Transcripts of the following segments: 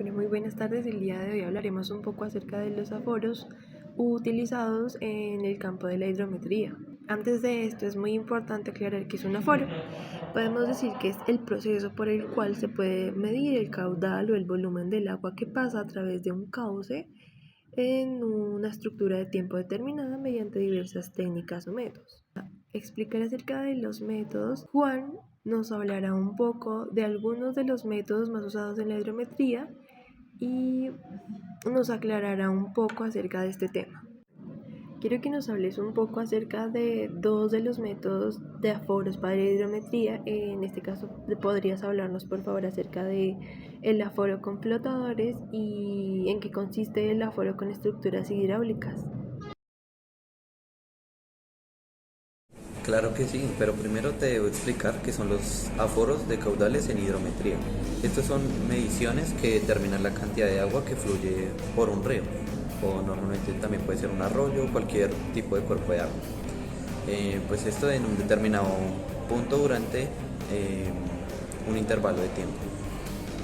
Bueno, muy buenas tardes. El día de hoy hablaremos un poco acerca de los aforos utilizados en el campo de la hidrometría. Antes de esto es muy importante aclarar qué es un aforo. Podemos decir que es el proceso por el cual se puede medir el caudal o el volumen del agua que pasa a través de un cauce en una estructura de tiempo determinada mediante diversas técnicas o métodos. Explicar acerca de los métodos, Juan nos hablará un poco de algunos de los métodos más usados en la hidrometría y nos aclarará un poco acerca de este tema. Quiero que nos hables un poco acerca de dos de los métodos de aforos para la hidrometría. En este caso, ¿podrías hablarnos por favor acerca de el aforo con flotadores y en qué consiste el aforo con estructuras hidráulicas? Claro que sí, pero primero te debo explicar qué son los aforos de caudales en hidrometría. Estas son mediciones que determinan la cantidad de agua que fluye por un río, o normalmente también puede ser un arroyo o cualquier tipo de cuerpo de agua. Pues esto en un determinado punto durante un intervalo de tiempo.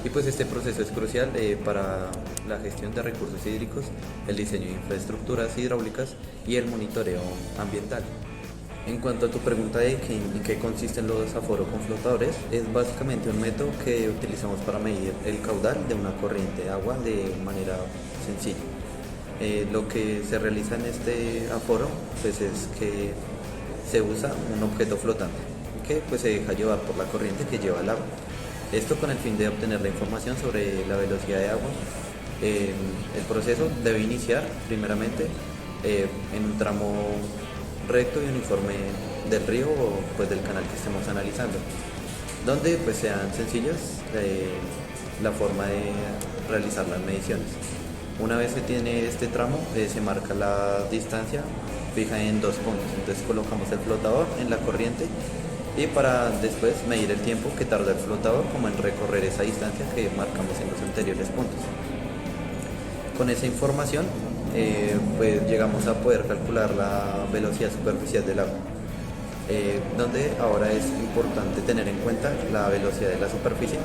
Y pues este proceso es crucial para la gestión de recursos hídricos, el diseño de infraestructuras hidráulicas y el monitoreo ambiental. En cuanto a tu pregunta de en qué consisten los aforos con flotadores, es básicamente un método que utilizamos para medir el caudal de una corriente de agua de manera sencilla. Lo que se realiza en este aforo pues es que se usa un objeto flotante que pues se deja llevar por la corriente que lleva el agua. Esto con el fin de obtener la información sobre la velocidad de agua. El proceso debe iniciar primeramente en un tramo recto y uniforme del río o pues del canal que estemos analizando, donde pues sean sencillas la forma de realizar las mediciones. Una vez que tiene este tramo, se marca la distancia fija en 2 puntos, entonces colocamos el flotador en la corriente y para después medir el tiempo que tarda el flotador como en recorrer esa distancia que marcamos en los anteriores puntos. Con esa información pues llegamos a poder calcular la velocidad superficial del agua, donde ahora es importante tener en cuenta la velocidad de la superficie,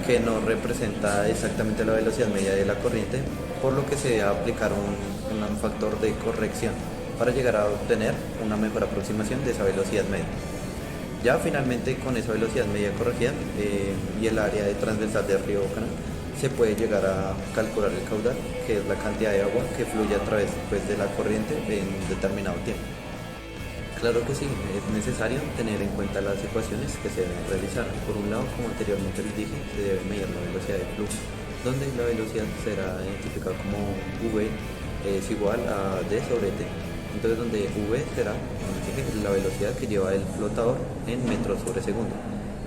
que no representa exactamente la velocidad media de la corriente, por lo que se debe aplicar un factor de corrección para llegar a obtener una mejor aproximación de esa velocidad media. Ya finalmente con esa velocidad media corregida y el área de transversal del río o canal, se puede llegar a calcular el caudal, que es la cantidad de agua que fluye a través pues, de la corriente en un determinado tiempo. Claro que sí, es necesario tener en cuenta las ecuaciones que se deben realizar. Por un lado, como anteriormente les dije, se debe medir la velocidad de flujo, donde la velocidad será identificada como V es igual a D sobre T. Entonces donde V será, como les dije, la velocidad que lleva el flotador en metros sobre segundo.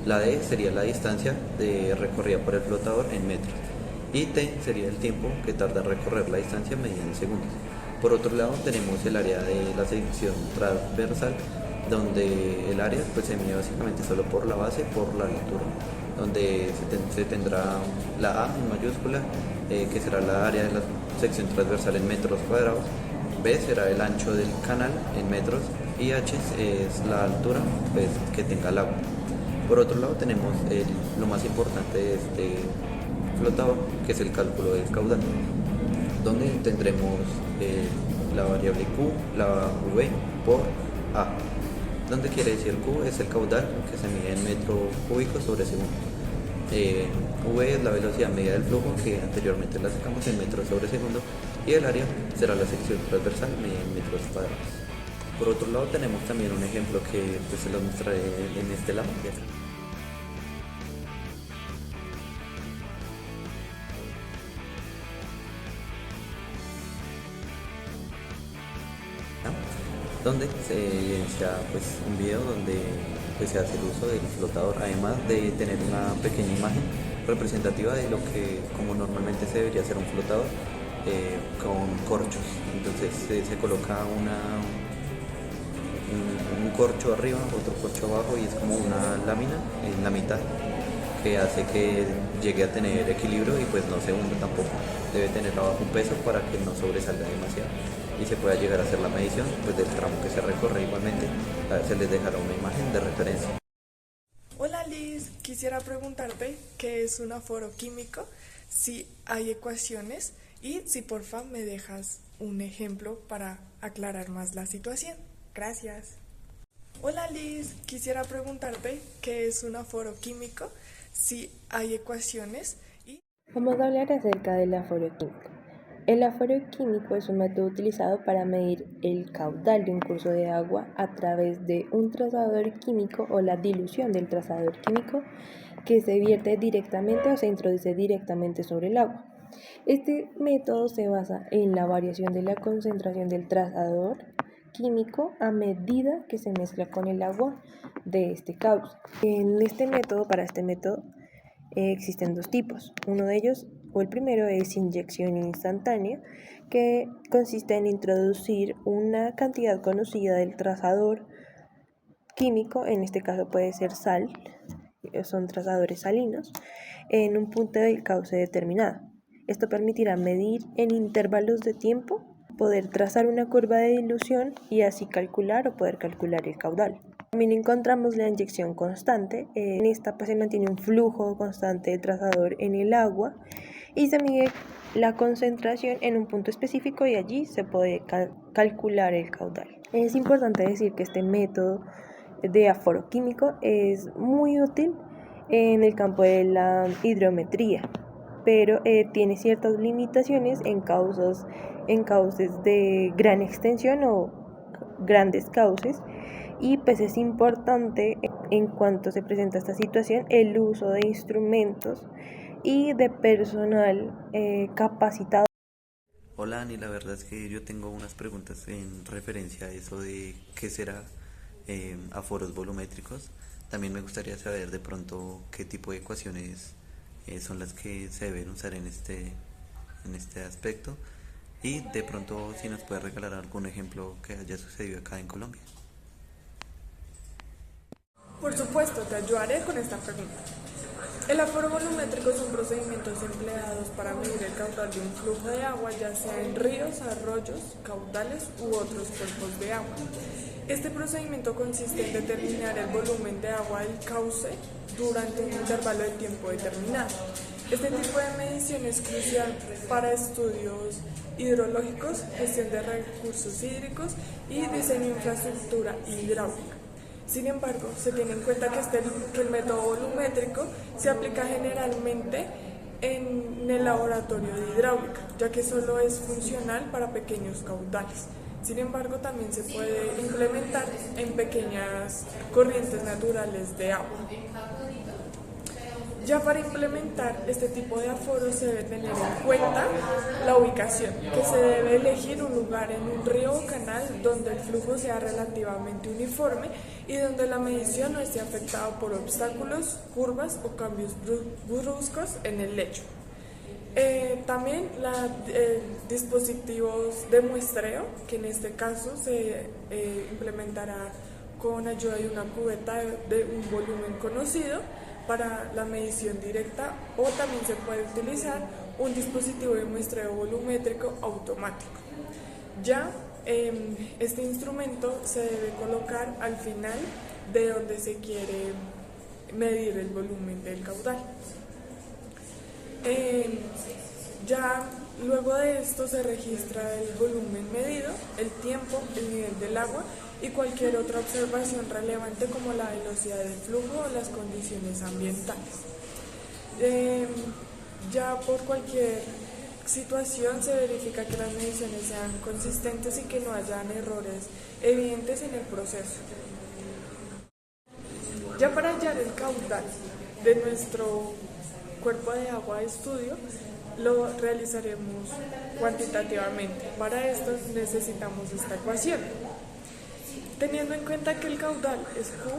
La D sería la distancia recorrida por el flotador en metros. Y T sería el tiempo que tarda en recorrer la distancia medida en segundos. Por otro lado tenemos el área de la sección transversal, donde el área pues, se mide básicamente solo por la base, por la altura, donde se tendrá la A en mayúscula, que será la área de la sección transversal en metros cuadrados, B será el ancho del canal en metros y H es la altura pues, que tenga el agua. Por otro lado tenemos lo más importante de este flotador, que es el cálculo del caudal, donde tendremos la variable Q, la V por A, donde quiere decir Q es el caudal que se mide en metro cúbico sobre segundo. V es la velocidad media del flujo, que anteriormente la sacamos en metros sobre segundo, y el área será la sección transversal medida en metros cuadrados. Por otro lado tenemos también un ejemplo que pues, se lo mostraré en este lado de acá. Donde se evidencia pues, un video donde pues, se hace el uso del flotador, además de tener una pequeña imagen representativa de lo que como normalmente se debería hacer un flotador con corchos. Entonces se coloca un corcho arriba, otro corcho abajo y es como una lámina en la mitad que hace que llegue a tener equilibrio y pues no se hunda tampoco. Debe tener abajo un peso para que no sobresalga demasiado y se pueda llegar a hacer la medición pues, del tramo que se recorre. Igualmente se les dejará una imagen de referencia. Hola Liz, quisiera preguntarte qué es un aforo químico si hay ecuaciones y si porfa me dejas un ejemplo para aclarar más la situación. Gracias. Hola Liz, quisiera preguntarte qué es un aforo químico, si hay ecuaciones y... Vamos a hablar acerca del aforo químico. El aforo químico es un método utilizado para medir el caudal de un curso de agua a través de un trazador químico o la dilución del trazador químico que se vierte directamente o se introduce directamente sobre el agua. Este método se basa en la variación de la concentración del trazador químico a medida que se mezcla con el agua de este cauce. Para este método, existen dos tipos. Uno de ellos, o el primero, es inyección instantánea, que consiste en introducir una cantidad conocida del trazador químico, en este caso puede ser sal, son trazadores salinos, en un punto del cauce determinado. Esto permitirá medir en intervalos de tiempo, poder trazar una curva de dilución y así calcular o poder calcular el caudal. También encontramos la inyección constante. En esta se mantiene un flujo constante de trazador en el agua y se mide la concentración en un punto específico y allí se puede calcular el caudal. Es importante decir que este método de aforo químico es muy útil en el campo de la hidrometría, pero tiene ciertas limitaciones en cauces de gran extensión o grandes cauces, y pues es importante en cuanto se presenta esta situación el uso de instrumentos y de personal capacitado. Hola Ani, la verdad es que yo tengo unas preguntas en referencia a eso de qué será aforos volumétricos. También me gustaría saber de pronto qué tipo de ecuaciones son las que se deben usar en este aspecto y de pronto si nos puede regalar algún ejemplo que haya sucedido acá en Colombia. Por supuesto, te ayudaré con esta pregunta. El aforo volumétrico son procedimientos empleados para medir el caudal de un flujo de agua, ya sea en ríos, arroyos, caudales u otros cuerpos de agua. Este procedimiento consiste en determinar el volumen de agua del cauce durante un intervalo de tiempo determinado. Este tipo de medición es crucial para estudios hidrológicos, gestión de recursos hídricos y diseño de infraestructura hidráulica. Sin embargo, se tiene en cuenta que el método volumétrico se aplica generalmente en el laboratorio de hidráulica, ya que solo es funcional para pequeños caudales. Sin embargo, también se puede implementar en pequeñas corrientes naturales de agua. Ya para implementar este tipo de aforos se debe tener en cuenta la ubicación, que se debe elegir un lugar en un río o canal donde el flujo sea relativamente uniforme y donde la medición no esté afectada por obstáculos, curvas o cambios bruscos en el lecho. También dispositivos de muestreo, que en este caso se implementará con ayuda de una cubeta de un volumen conocido para la medición directa, o también se puede utilizar un dispositivo de muestreo volumétrico automático. Ya este instrumento se debe colocar al final de donde se quiere medir el volumen del caudal. Ya luego de esto se registra el volumen medido, el tiempo, el nivel del agua y cualquier otra observación relevante como la velocidad del flujo o las condiciones ambientales. Ya por cualquier situación se verifica que las mediciones sean consistentes y que no hayan errores evidentes en el proceso. Ya para hallar el caudal de nuestro cuerpo de agua de estudio, lo realizaremos cuantitativamente. Para esto necesitamos esta ecuación. Teniendo en cuenta que el caudal es Q,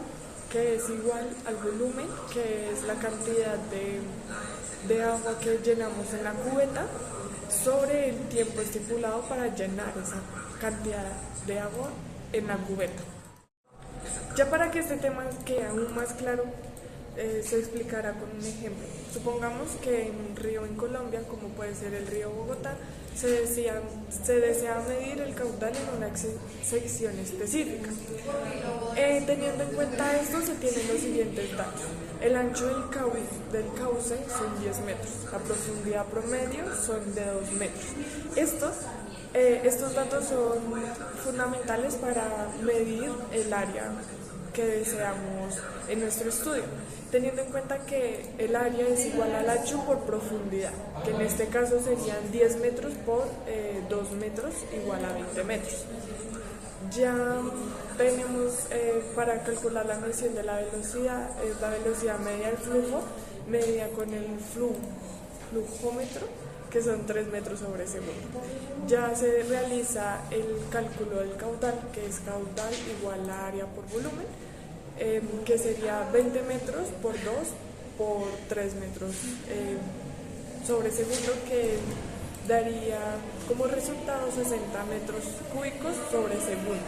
que es igual al volumen, que es la cantidad de agua que llenamos en la cubeta, sobre el tiempo estipulado para llenar esa cantidad de agua en la cubeta. Ya para que este tema quede aún más claro, se explicará con un ejemplo. Supongamos que en un río en Colombia, como puede ser el río Bogotá, se desea medir el caudal en una sección específica. Teniendo en cuenta esto, se tienen los siguientes datos. El ancho del cauce son 10 metros, la profundidad promedio son de 2 metros. Estos datos son fundamentales para medir el área que deseamos en nuestro estudio, teniendo en cuenta que el área es igual al ancho por profundidad, que en este caso serían 10 metros por 2 metros igual a 20 metros. Ya tenemos para calcular la medición de la velocidad media del flujo, medida con el flujómetro, que son 3 metros sobre segundo. Ya se realiza el cálculo del caudal, que es caudal igual a área por volumen, que sería 20 metros por 2 por 3 metros sobre segundo, que daría como resultado 60 metros cúbicos sobre segundo.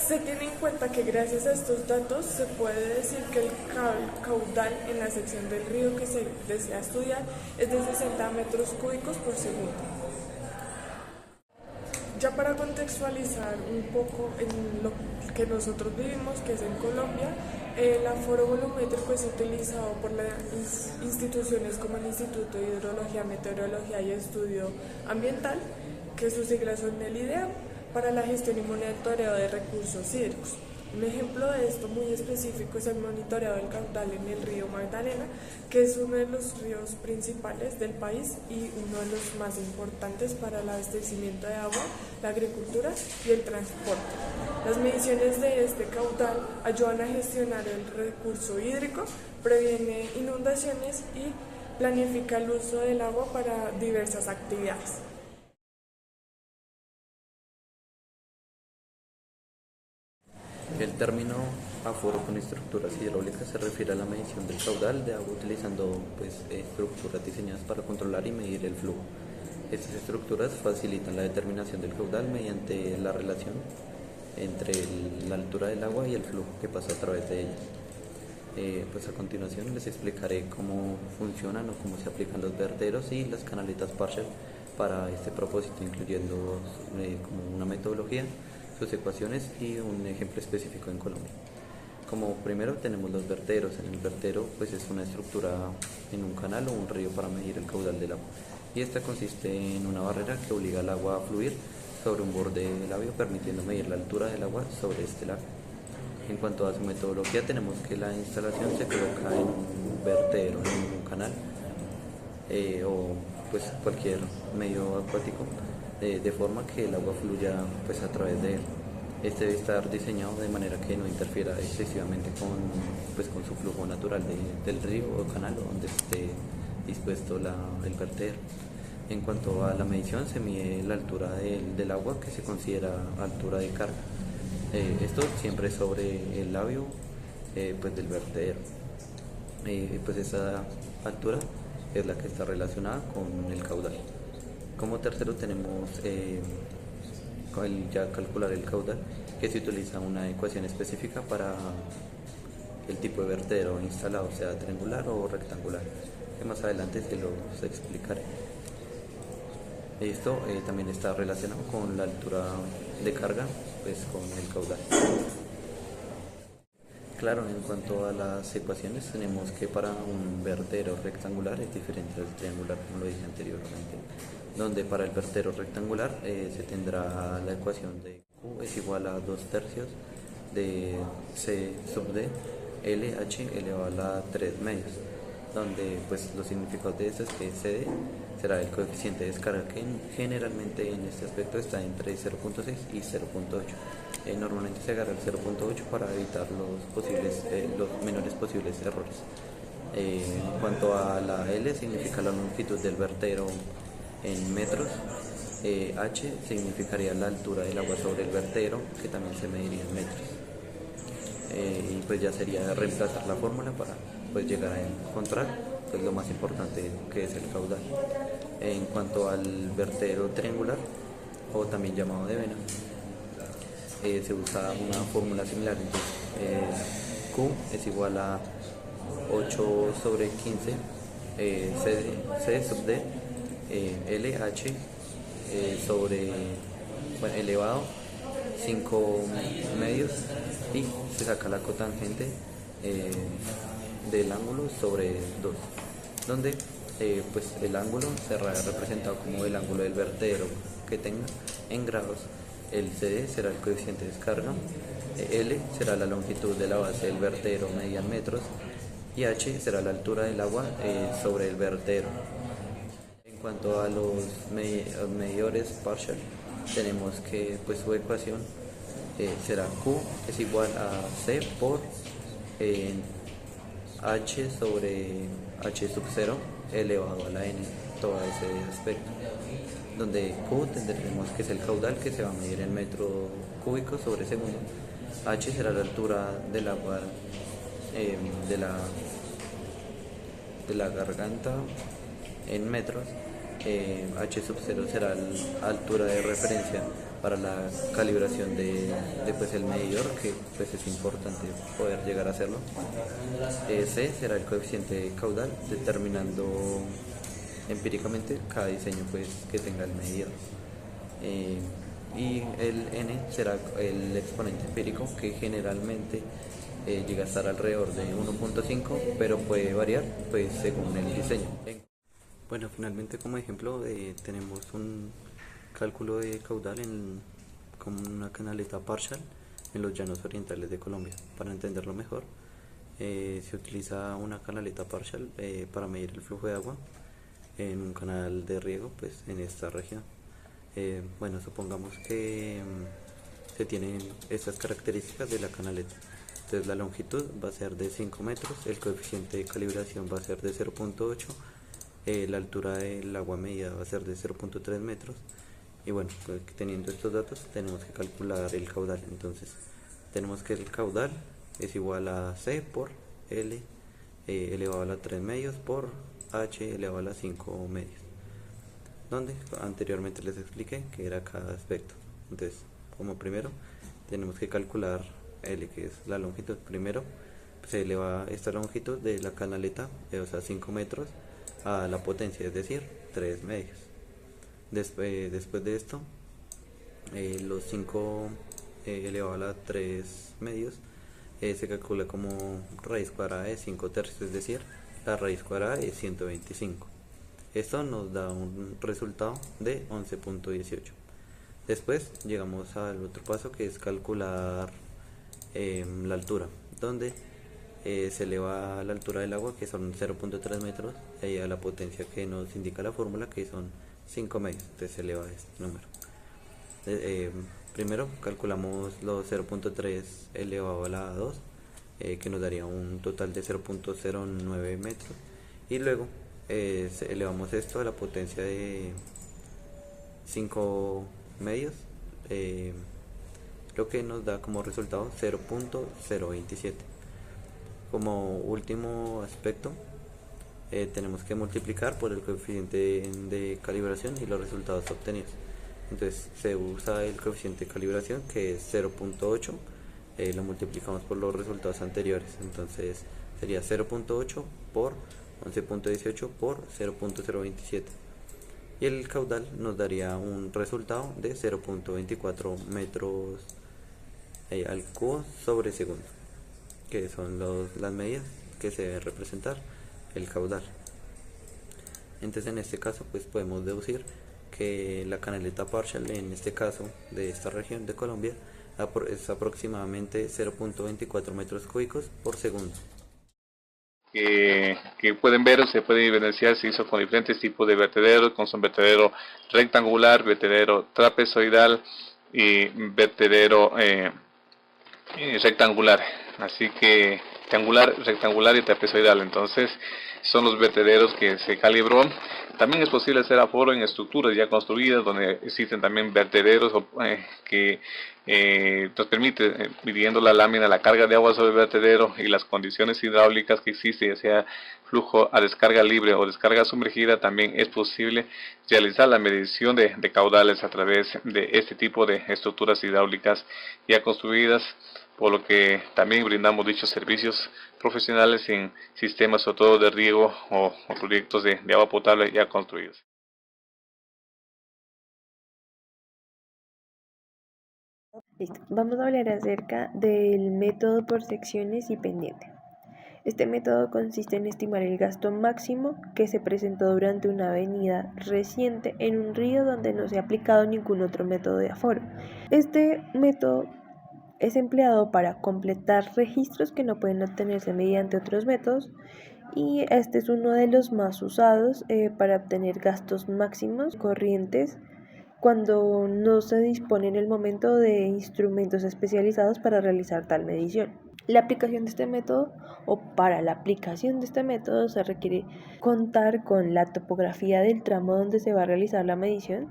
Se tiene en cuenta que gracias a estos datos se puede decir que el caudal en la sección del río que se desea estudiar es de 60 metros cúbicos por segundo. Ya para contextualizar un poco en lo que nosotros vivimos, que es en Colombia, el aforo volumétrico es utilizado por las instituciones como el Instituto de Hidrología, Meteorología y Estudio Ambiental, que sus siglas son el IDEAM, para la gestión y monitoreo de recursos hídricos. Un ejemplo de esto muy específico es el monitoreo del caudal en el río Magdalena, que es uno de los ríos principales del país y uno de los más importantes para el abastecimiento de agua, la agricultura y el transporte. Las mediciones de este caudal ayudan a gestionar el recurso hídrico, previene inundaciones y planifica el uso del agua para diversas actividades. El término aforo con estructuras hidráulicas se refiere a la medición del caudal de agua utilizando estructuras diseñadas para controlar y medir el flujo. Estas estructuras facilitan la determinación del caudal mediante la relación entre la altura del agua y el flujo que pasa a través de ella. A continuación les explicaré cómo funcionan o cómo se aplican los vertederos y las canaletas Parshall para este propósito, incluyendo como una metodología, sus ecuaciones y un ejemplo específico en Colombia. Como primero tenemos los vertederos. En el vertedero es una estructura en un canal o un río para medir el caudal del agua, y esta consiste en una barrera que obliga al agua a fluir sobre un borde labio, permitiendo medir la altura del agua sobre este labio. En cuanto a su metodología, tenemos que la instalación se coloca en un vertedero, en un canal o cualquier medio acuático, de forma que el agua fluya a través de él. Este debe estar diseñado de manera que no interfiera excesivamente con su flujo natural del río o canal donde esté dispuesto el vertedero. En cuanto a la medición, se mide la altura del agua, que se considera altura de carga. Esto siempre sobre el labio del vertedero. Esa altura es la que está relacionada con el caudal. Como tercero tenemos ya calcular el caudal, que se utiliza una ecuación específica para el tipo de vertedero instalado, sea triangular o rectangular, que más adelante se los explicaré. Esto también está relacionado con la altura de carga, con el caudal. Claro, en cuanto a las ecuaciones, tenemos que para un vertedero rectangular es diferente al triangular, como lo dije anteriormente, donde para el vertedero rectangular se tendrá la ecuación de Q es igual a 2/3 de C sub D LH elevado a la 3 medios, donde los significados de esto es que CD será el coeficiente de descarga, que generalmente en este aspecto está entre 0.6 y 0.8. Normalmente se agarra el 0.8 para evitar los menores posibles errores. En cuanto a la L, significa la longitud del vertedero en metros. H significaría la altura del agua sobre el vertedero, que también se mediría en metros. Y ya sería reemplazar la fórmula para llegar a encontrar lo más importante, que es el caudal. En cuanto al vertedero triangular, o también llamado de vena, se usa una fórmula similar. Entonces, Q es igual a 8/15 C sub D LH sobre, bueno, elevado 5 medios, y se saca la cotangente del ángulo sobre 2, donde pues el ángulo será representado como el ángulo del vertedero que tenga en grados. El CD será el coeficiente de descarga, L será la longitud de la base del vertedero medida en metros, y H será la altura del agua sobre el vertedero. En cuanto a los medidores partial, tenemos que pues su ecuación será Q es igual a C por H sobre H sub 0 elevado a la N, todo ese aspecto, donde Q tendremos que es el caudal que se va a medir en metro cúbico sobre segundo, H será la altura del agua de la garganta en metros, H sub 0 será la altura de referencia para la calibración de pues, el medidor, que pues es importante poder llegar a hacerlo. C será el coeficiente caudal, determinando empíricamente cada diseño pues, que tenga el medidor. Y el N será el exponente empírico, que generalmente llega a estar alrededor de 1.5, pero puede variar pues, según el diseño. Bueno, finalmente como ejemplo tenemos un cálculo de caudal con una canaleta partial en los llanos orientales de Colombia. Para entenderlo mejor, se utiliza una canaleta partial para medir el flujo de agua en un canal de riego pues, en esta región. Bueno, supongamos que se tienen estas características de la canaleta. Entonces la longitud va a ser de 5 metros, el coeficiente de calibración va a ser de 0.8, la altura del agua medida va a ser de 0.3 metros, y bueno, pues, teniendo estos datos tenemos que calcular el caudal. Entonces tenemos que el caudal es igual a C por L elevado a la 3 medios por H elevado a la 5 medios, donde anteriormente les expliqué que era cada aspecto. Entonces, como primero tenemos que calcular L, que es la longitud. Primero se eleva esta longitud de la canaleta, o sea 5 metros, a la potencia, es decir, 3 medios. Después de esto, los 5 elevado a la 3 medios se calcula como raíz cuadrada de 5 tercios, es decir, la raíz cuadrada es 125. Esto nos da un resultado de 11.18. Después llegamos al otro paso, que es calcular la altura, donde se eleva la altura del agua, que son 0.3 metros, y a la potencia que nos indica la fórmula, que son 5 medios. Entonces se eleva este número. Primero calculamos los 0.3 elevado a la 2, que nos daría un total de 0.09 metros, y luego elevamos esto a la potencia de 5 medios, lo que nos da como resultado 0.027. Como último aspecto, tenemos que multiplicar por el coeficiente de calibración y los resultados obtenidos. Entonces se usa el coeficiente de calibración, que es 0.8, lo multiplicamos por los resultados anteriores. Entonces sería 0.8 por 11.18 por 0.027, y el caudal nos daría un resultado de 0.24 metros al cubo sobre segundo, que son las medidas que se debe representar el caudal. Entonces en este caso pues podemos deducir que la canaleta partial, en este caso de esta región de Colombia, es aproximadamente 0.24 metros cúbicos por segundo. Que pueden ver, se puede evidenciar, se hizo con diferentes tipos de vertederos, con su vertedero rectangular, vertedero trapezoidal y vertedero rectangular. Así que rectangular y trapezoidal. Entonces son los vertederos que se calibró. También es posible hacer aforo en estructuras ya construidas, donde existen también vertederos que nos permite, midiendo la lámina, la carga de agua sobre el vertedero y las condiciones hidráulicas que existen, ya sea flujo a descarga libre o descarga sumergida, también es posible realizar la medición de caudales a través de este tipo de estructuras hidráulicas ya construidas, por lo que también brindamos dichos servicios profesionales en sistemas sobre todo de riego o proyectos de agua potable ya construidos. Listo. Vamos a hablar acerca del método por secciones y pendiente. Este método consiste en estimar el gasto máximo que se presentó durante una avenida reciente en un río donde no se ha aplicado ningún otro método de aforo. Este método es empleado para completar registros que no pueden obtenerse mediante otros métodos, y este es uno de los más usados para obtener gastos máximos corrientes cuando no se dispone en el momento de instrumentos especializados para realizar tal medición. La aplicación de este método o para la aplicación de este método se requiere contar con la topografía del tramo donde se va a realizar la medición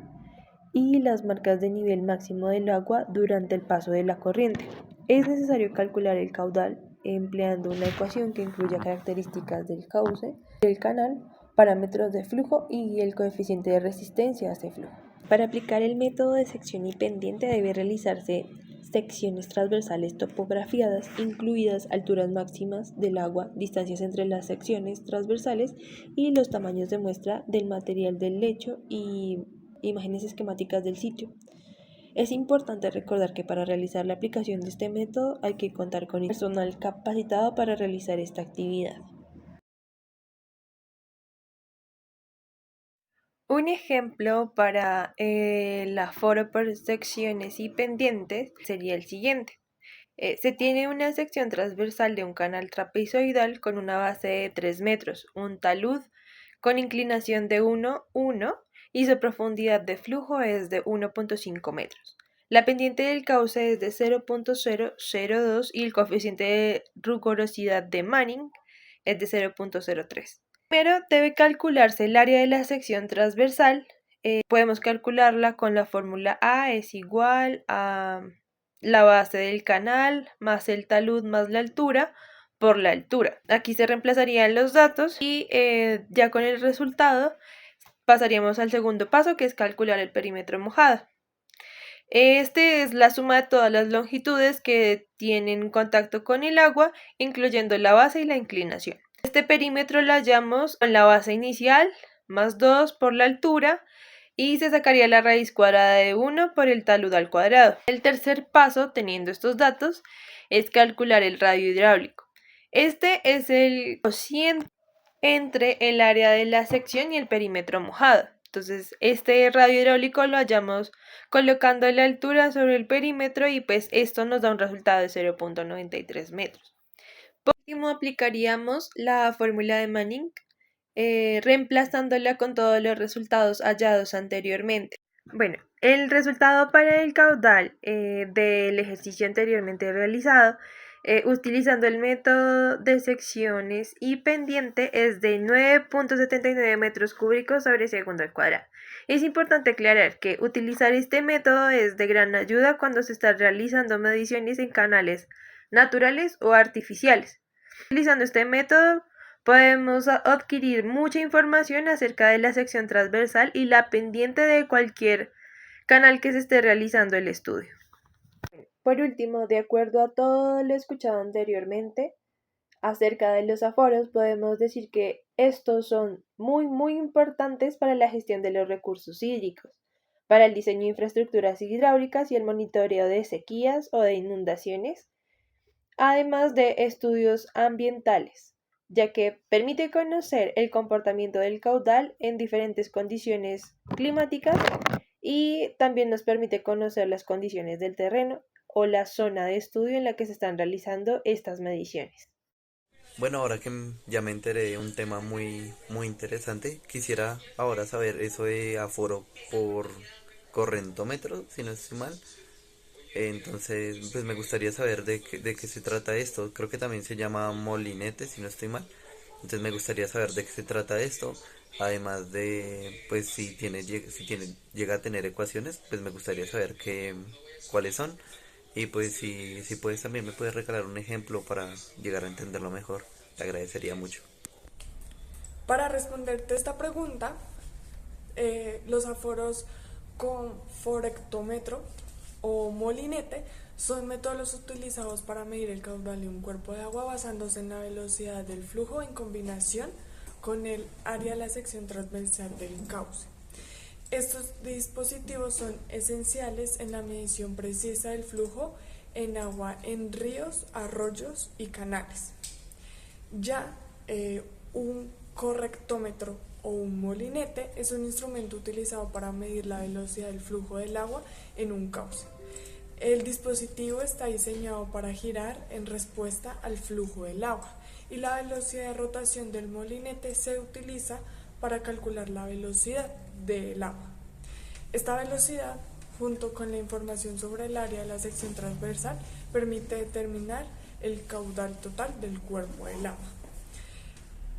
y las marcas de nivel máximo del agua durante el paso de la corriente. Es necesario calcular el caudal empleando una ecuación que incluya características del cauce, del canal, parámetros de flujo y el coeficiente de resistencia a ese flujo. Para aplicar el método de sección y pendiente debe realizarse secciones transversales topografiadas, incluidas alturas máximas del agua, distancias entre las secciones transversales y los tamaños de muestra del material del lecho y imágenes esquemáticas del sitio. Es importante recordar que para realizar la aplicación de este método hay que contar con personal capacitado para realizar esta actividad. Un ejemplo para el aforo por secciones y pendientes sería el siguiente. Se tiene una sección transversal de un canal trapezoidal con una base de 3 metros, un talud con inclinación de 1,1 y su profundidad de flujo es de 1,5 metros. La pendiente del cauce es de 0,002 y el coeficiente de rugorosidad de Manning es de 0,03. Primero debe calcularse el área de la sección transversal. Podemos calcularla con la fórmula A es igual a la base del canal más el talud más la altura por la altura. Aquí se reemplazarían los datos y ya con el resultado pasaríamos al segundo paso, que es calcular el perímetro mojado. Este es la suma de todas las longitudes que tienen contacto con el agua, incluyendo la base y la inclinación. Este perímetro lo hallamos con la base inicial más 2 por la altura y se sacaría la raíz cuadrada de 1 por el talud al cuadrado. El tercer paso, teniendo estos datos, es calcular el radio hidráulico. Este es el cociente entre el área de la sección y el perímetro mojado. Entonces, este radio hidráulico lo hallamos colocando la altura sobre el perímetro y pues esto nos da un resultado de 0,93 metros. Por último, aplicaríamos la fórmula de Manning, reemplazándola con todos los resultados hallados anteriormente. Bueno, el resultado para el caudal del ejercicio anteriormente realizado, utilizando el método de secciones y pendiente, es de 9,79 metros cúbicos sobre segundo al cuadrado. Es importante aclarar que utilizar este método es de gran ayuda cuando se está realizando mediciones en canales naturales o artificiales. Utilizando este método podemos adquirir mucha información acerca de la sección transversal y la pendiente de cualquier canal que se esté realizando el estudio. Por último, de acuerdo a todo lo escuchado anteriormente acerca de los aforos, podemos decir que estos son muy importantes para la gestión de los recursos hídricos, para el diseño de infraestructuras hidráulicas y el monitoreo de sequías o de inundaciones, además de estudios ambientales, ya que permite conocer el comportamiento del caudal en diferentes condiciones climáticas y también nos permite conocer las condiciones del terreno o la zona de estudio en la que se están realizando estas mediciones. Bueno, ahora que ya me enteré de un tema muy interesante, quisiera ahora saber eso de aforo por correntómetro, si no estoy mal. Entonces, pues me gustaría saber de qué se trata esto. Creo que también se llama molinete, si no estoy mal. Entonces me gustaría saber de qué se trata esto. Además de, pues llega a tener ecuaciones, pues me gustaría saber cuáles son. Y pues si puedes también me puedes regalar un ejemplo para llegar a entenderlo mejor. Te agradecería mucho. Para responderte esta pregunta, los aforos con forectómetro o molinete son métodos utilizados para medir el caudal de un cuerpo de agua basándose en la velocidad del flujo en combinación con el área de la sección transversal del cauce. Estos dispositivos son esenciales en la medición precisa del flujo en agua en ríos, arroyos y canales. Ya un correctómetro o un molinete es un instrumento utilizado para medir la velocidad del flujo del agua en un cauce. El dispositivo está diseñado para girar en respuesta al flujo del agua y la velocidad de rotación del molinete se utiliza para calcular la velocidad del agua. Esta velocidad, junto con la información sobre el área de la sección transversal, permite determinar el caudal total del cuerpo del agua.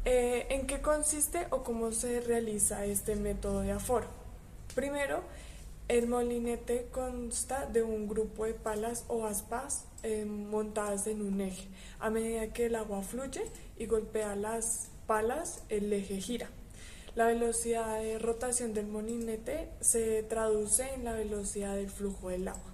¿En qué consiste o cómo se realiza este método de aforo? Primero, el molinete consta de un grupo de palas o aspas montadas en un eje. A medida que el agua fluye y golpea las palas, el eje gira. La velocidad de rotación del molinete se traduce en la velocidad del flujo del agua.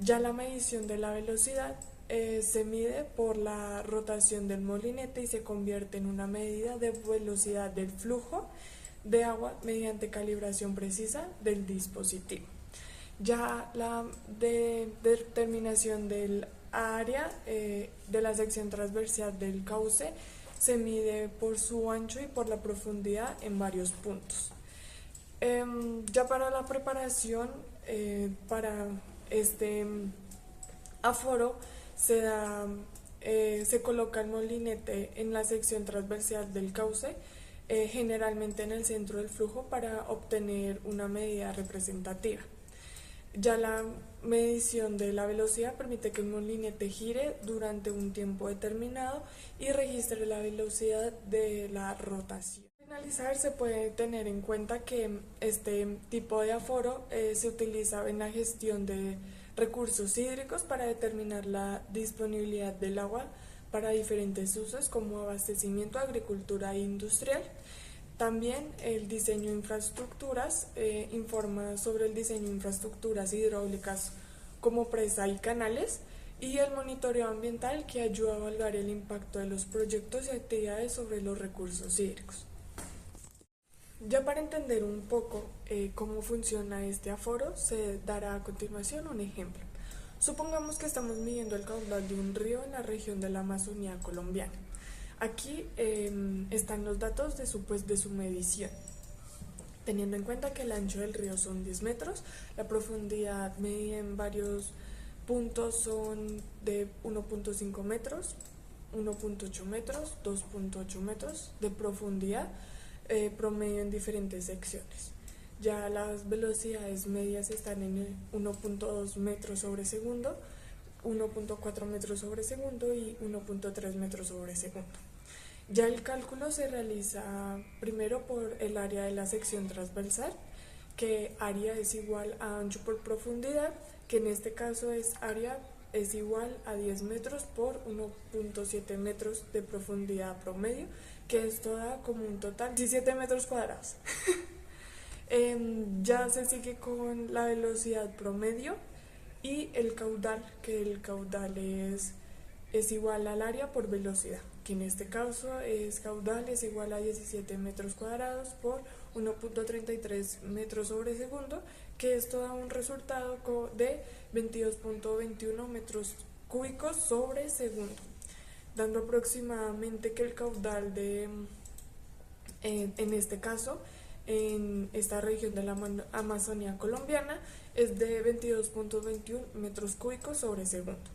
Ya la medición de la velocidad se mide por la rotación del molinete y se convierte en una medida de velocidad del flujo de agua mediante calibración precisa del dispositivo. Ya la determinación del área de la sección transversal del cauce se mide por su ancho y por la profundidad en varios puntos. Ya para la preparación para este aforo se coloca el molinete en la sección transversal del cauce, generalmente en el centro del flujo, para obtener una medida representativa. Ya la medición de la velocidad permite que el molinete gire durante un tiempo determinado y registre la velocidad de la rotación. Para finalizar, se puede tener en cuenta que este tipo de aforo se utiliza en la gestión de recursos hídricos para determinar la disponibilidad del agua para diferentes usos como abastecimiento, agricultura e industrial. También el diseño de infraestructuras informa sobre el diseño de infraestructuras hidráulicas como presa y canales, y el monitoreo ambiental, que ayuda a evaluar el impacto de los proyectos y actividades sobre los recursos hídricos. Ya para entender un poco cómo funciona este aforo, se dará a continuación un ejemplo. Supongamos que estamos midiendo el caudal de un río en la región de la Amazonía colombiana. Aquí están los datos de su medición. Teniendo en cuenta que el ancho del río son 10 metros, la profundidad medida en varios puntos son de 1.5 metros, 1.8 metros, 2.8 metros de profundidad, promedio en diferentes secciones. Ya las velocidades medias están en 1.2 metros sobre segundo, 1.4 metros sobre segundo y 1.3 metros sobre segundo. Ya el cálculo se realiza primero por el área de la sección transversal, que área es igual a ancho por profundidad, que en este caso es igual a 10 metros por 1.7 metros de profundidad promedio, que esto da como un total de 17 metros cuadrados. Ya se sigue con la velocidad promedio y el caudal, que el caudal es igual al área por velocidad, que en este caso caudal es igual a 17 metros cuadrados por 1.33 metros sobre segundo, que esto da un resultado de 22.21 metros cúbicos sobre segundo, dando aproximadamente que el caudal en este caso, en esta región de la Amazonía colombiana, es de 22.21 metros cúbicos sobre segundo.